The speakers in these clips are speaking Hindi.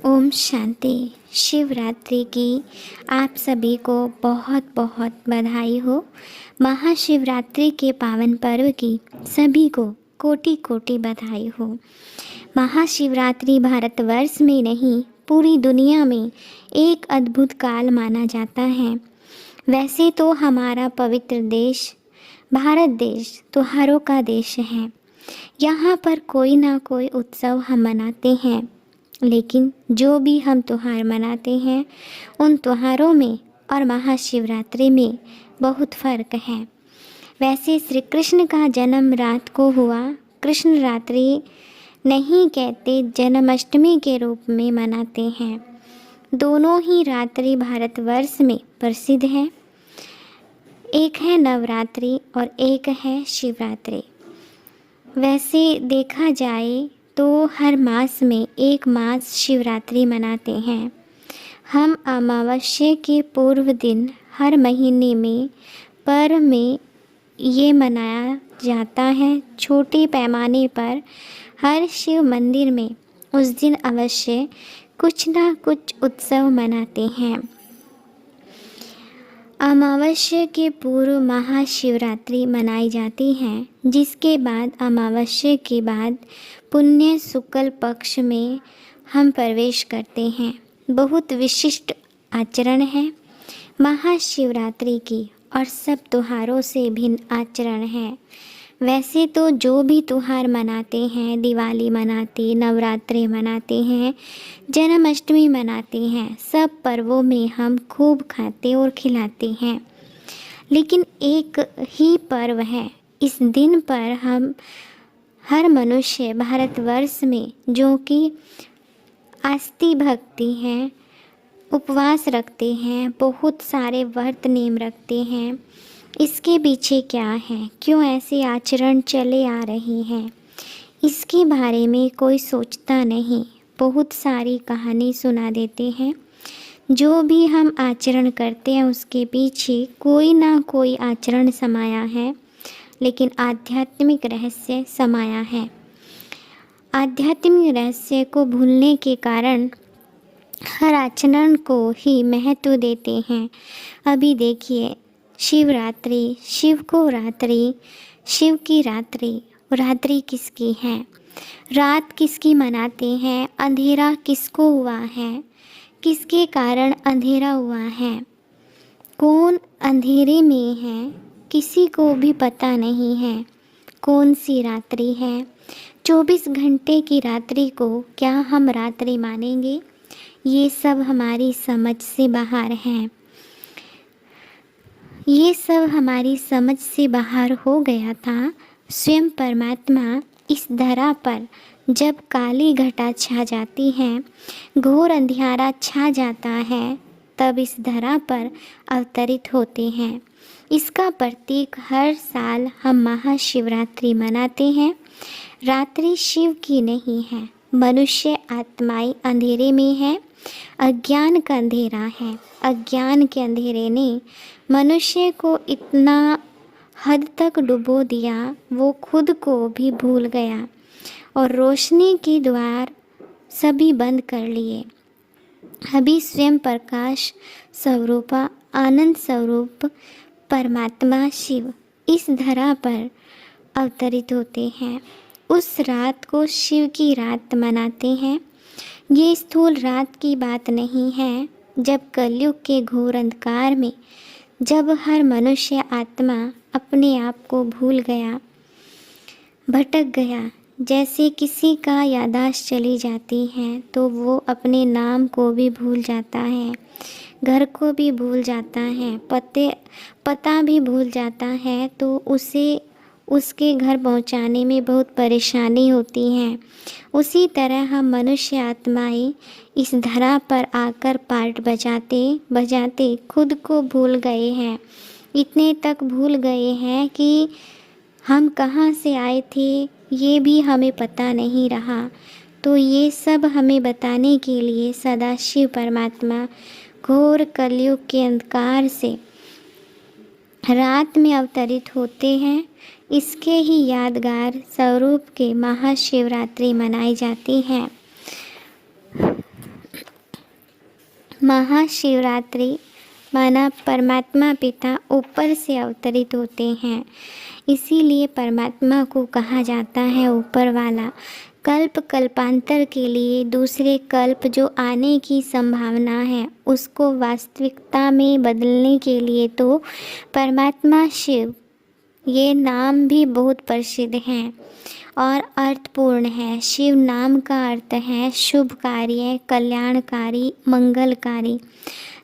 ओम शांति। शिवरात्रि की आप सभी को बहुत बहुत बधाई हो। महाशिवरात्रि के पावन पर्व की सभी को कोटि कोटि बधाई हो। महाशिवरात्रि भारतवर्ष में नहीं पूरी दुनिया में एक अद्भुत काल माना जाता है। वैसे तो हमारा पवित्र देश भारत देश त्योहारों का देश है। यहाँ पर कोई ना कोई उत्सव हम मनाते हैं, लेकिन जो भी हम त्यौहार मनाते हैं उन त्योहारों में और महाशिवरात्रि में बहुत फ़र्क है। वैसे श्री कृष्ण का जन्म रात को हुआ। कृष्ण रात्रि नहीं कहते, जन्माष्टमी के रूप में मनाते हैं। दोनों ही रात्रि भारतवर्ष में प्रसिद्ध है। एक है नवरात्रि और एक है शिवरात्रि। वैसे देखा जाए तो हर मास में एक मास शिवरात्रि मनाते हैं। हम अमावस्या के पूर्व दिन हर महीने में पर्व में ये मनाया जाता है। छोटे पैमाने पर हर शिव मंदिर में उस दिन अवश्य कुछ ना कुछ उत्सव मनाते हैं। अमावस्या के पूर्व महाशिवरात्रि मनाई जाती है, जिसके बाद अमावस्या के बाद पुण्य शुक्ल पक्ष में हम प्रवेश करते हैं। बहुत विशिष्ट आचरण है महाशिवरात्रि की और सब त्योहारों से भिन्न आचरण है। वैसे तो जो भी त्यौहार मनाते हैं, दिवाली मनाते, नवरात्रि मनाते हैं, जन्माष्टमी मनाते हैं, सब पर्वों में हम खूब खाते और खिलाते हैं। लेकिन एक ही पर्व है, इस दिन पर हम हर मनुष्य भारतवर्ष में जो कि आस्ति भक्ति हैं, उपवास रखते हैं, बहुत सारे व्रत नियम रखते हैं। इसके पीछे क्या है, क्यों ऐसे आचरण चले आ रहे हैं, इसके बारे में कोई सोचता नहीं। बहुत सारी कहानी सुना देते हैं। जो भी हम आचरण करते हैं उसके पीछे कोई ना कोई आचरण समाया है, लेकिन आध्यात्मिक रहस्य समाया है। आध्यात्मिक रहस्य को भूलने के कारण हर आचरण को ही महत्व देते हैं। अभी देखिए, शिवरात्रि, शिव को रात्रि, शिव की रात्रि, रात्रि किसकी है, रात किसकी मनाते हैं, अंधेरा किसको हुआ है, किसके कारण अंधेरा हुआ है, कौन अंधेरे में है, किसी को भी पता नहीं है। कौन सी रात्रि है, 24 घंटे की रात्रि को क्या हम रात्रि मानेंगे? ये सब हमारी समझ से बाहर हैं। ये सब हमारी समझ से बाहर हो गया था। स्वयं परमात्मा इस धरा पर जब काली घटा छा जाती है, घोर अंधियारा छा जाता है, तब इस धरा पर अवतरित होते हैं। इसका प्रतीक हर साल हम महाशिवरात्रि मनाते हैं। रात्रि शिव की नहीं है, मनुष्य आत्माएं अंधेरे में है, अज्ञान का अंधेरा है। अज्ञान के अंधेरे ने मनुष्य को इतना हद तक डुबो दिया, वो खुद को भी भूल गया और रोशनी के द्वार सभी बंद कर लिए। अभी स्वयं प्रकाश स्वरूपा आनंद स्वरूप परमात्मा शिव इस धरा पर अवतरित होते हैं। उस रात को शिव की रात मनाते हैं। ये स्थूल रात की बात नहीं है, जब कलयुग के घोर अंधकार में जब हर मनुष्य आत्मा अपने आप को भूल गया, भटक गया। जैसे किसी का याददाश्त चली जाती है तो वो अपने नाम को भी भूल जाता है, घर को भी भूल जाता है, पता भी भूल जाता है, तो उसे उसके घर पहुंचाने में बहुत परेशानी होती है। उसी तरह हम मनुष्य आत्माएं इस धरा पर आकर पार्ट बजाते बजाते खुद को भूल गए हैं। इतने तक भूल गए हैं कि हम कहाँ से आए थे ये भी हमें पता नहीं रहा। तो ये सब हमें बताने के लिए सदाशिव परमात्मा घोर कलयुग के अंधकार से रात में अवतरित होते हैं। इसके ही यादगार स्वरूप के महाशिवरात्रि मनाई जाती है। महाशिवरात्रि माना परमात्मा पिता ऊपर से अवतरित होते हैं, इसीलिए परमात्मा को कहा जाता है ऊपर वाला। कल्प कल्पांतर के लिए दूसरे कल्प जो आने की संभावना है उसको वास्तविकता में बदलने के लिए तो परमात्मा शिव, ये नाम भी बहुत प्रसिद्ध हैं और अर्थपूर्ण है। शिव नाम का अर्थ है शुभ कार्य, कल्याणकारी, मंगलकारी,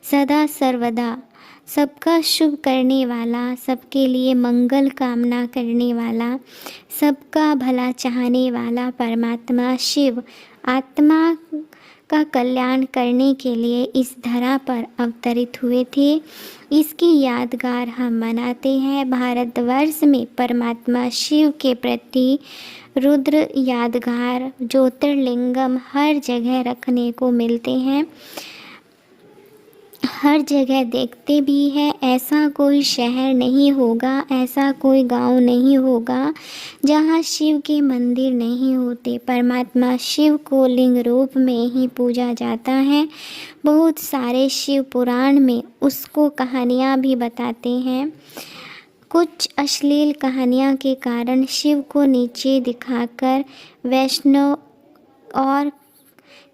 सदा सर्वदा सबका शुभ करने वाला, सबके लिए मंगल कामना करने वाला, सबका भला चाहने वाला परमात्मा शिव आत्मा का कल्याण करने के लिए इस धरा पर अवतरित हुए थे। इसकी यादगार हम मनाते हैं। भारतवर्ष में परमात्मा शिव के प्रति रुद्र यादगार ज्योतिर्लिंगम हर जगह रखने को मिलते हैं, हर जगह देखते भी हैं। ऐसा कोई शहर नहीं होगा, ऐसा कोई गांव नहीं होगा जहां शिव के मंदिर नहीं होते। परमात्मा शिव को लिंग रूप में ही पूजा जाता है। बहुत सारे शिव पुराण में उसको कहानियाँ भी बताते हैं। कुछ अश्लील कहानियाँ के कारण शिव को नीचे दिखाकर वैष्णव और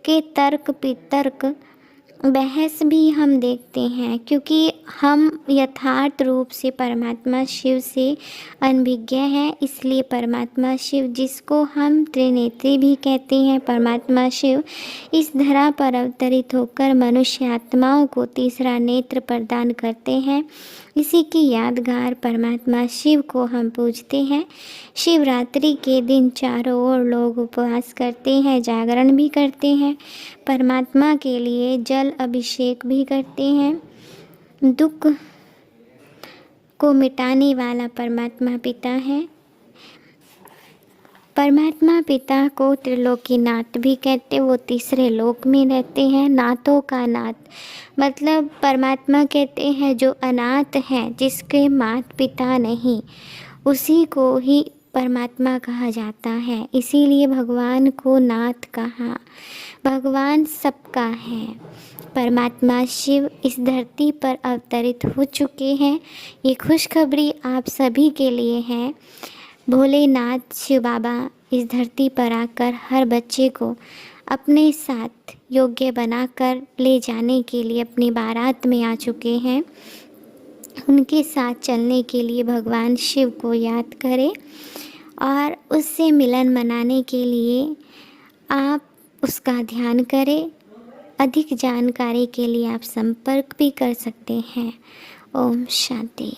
के तर्क वितर्क बहस भी हम देखते हैं, क्योंकि हम यथार्थ रूप से परमात्मा शिव से अनभिज्ञ हैं। इसलिए परमात्मा शिव, जिसको हम त्रिनेत्री भी कहते हैं, परमात्मा शिव इस धरा पर अवतरित होकर मनुष्य आत्माओं को तीसरा नेत्र प्रदान करते हैं। इसी की यादगार परमात्मा शिव को हम पूजते हैं। शिवरात्रि के दिन चारों ओर लोग उपवास करते हैं, जागरण भी करते हैं, परमात्मा के लिए जल अभिषेक भी करते हैं। दुख को मिटाने वाला परमात्मा पिता है। परमात्मा पिता को त्रिलोकीनाथ भी कहते, वो तीसरे लोक में रहते हैं। नाथों का नाथ मतलब परमात्मा कहते हैं जो अनाथ है, जिसके माता पिता नहीं, उसी को ही परमात्मा कहा जाता है। इसीलिए भगवान को नाथ कहा। भगवान सबका है। परमात्मा शिव इस धरती पर अवतरित हो चुके हैं। ये खुशखबरी आप सभी के लिए है। भोलेनाथ शिव बाबा इस धरती पर आकर हर बच्चे को अपने साथ योग्य बनाकर ले जाने के लिए अपनी बारात में आ चुके हैं। उनके साथ चलने के लिए भगवान शिव को याद करें और उससे मिलन मनाने के लिए आप उसका ध्यान करें। अधिक जानकारी के लिए आप संपर्क भी कर सकते हैं। ओम शांति।